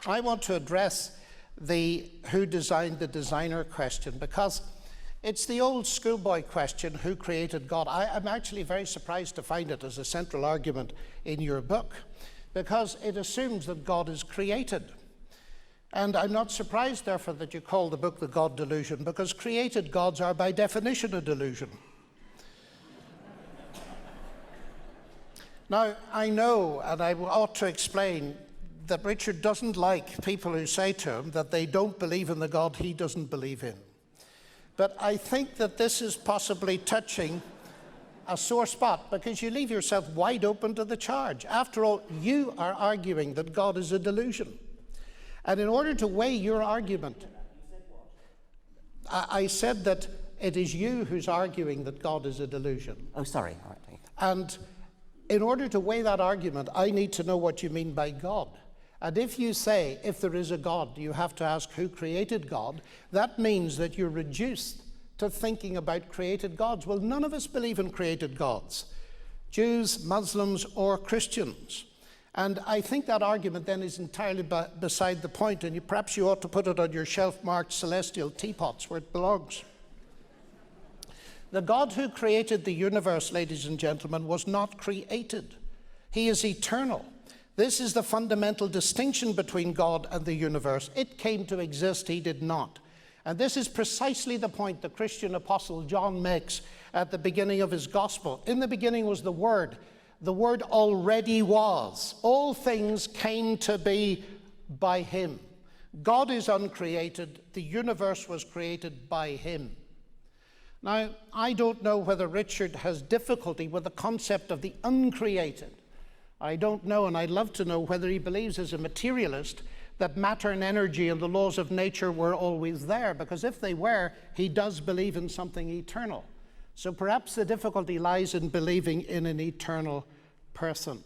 I want to address the who designed the designer question, because it's the old schoolboy question, who created God? I'm actually very surprised to find it as a central argument in your book, because it assumes that God is created. And I'm not surprised, therefore, that you call the book The God Delusion, because created gods are by definition a delusion. Now, I know, and I ought to explain, that Richard doesn't like people who say to him that they don't believe in the God he doesn't believe in. But I think that this is possibly touching a sore spot, because you leave yourself wide open to the charge. After all, you are arguing that God is a delusion. And in order to weigh your argument, I said that it is you who's arguing that God is a delusion. Oh, sorry. All right. And in order to weigh that argument, I need to know what you mean by God. And if you say, if there is a God, you have to ask who created God, that means that you're reduced to thinking about created gods. Well, none of us believe in created gods, Jews, Muslims, or Christians. And I think that argument then is entirely beside the point, and perhaps you ought to put it on your shelf marked celestial teapots where it belongs. The God who created the universe, ladies and gentlemen, was not created. He is eternal. This is the fundamental distinction between God and the universe. It came to exist, he did not. And this is precisely the point the Christian apostle John makes at the beginning of his gospel. In the beginning was the Word. The Word already was. All things came to be by him. God is uncreated. The universe was created by him. Now, I don't know whether Richard has difficulty with the concept of the uncreated. I don't know, and I'd love to know whether he believes as a materialist that matter and energy and the laws of nature were always there, because if they were, he does believe in something eternal. So perhaps the difficulty lies in believing in an eternal person.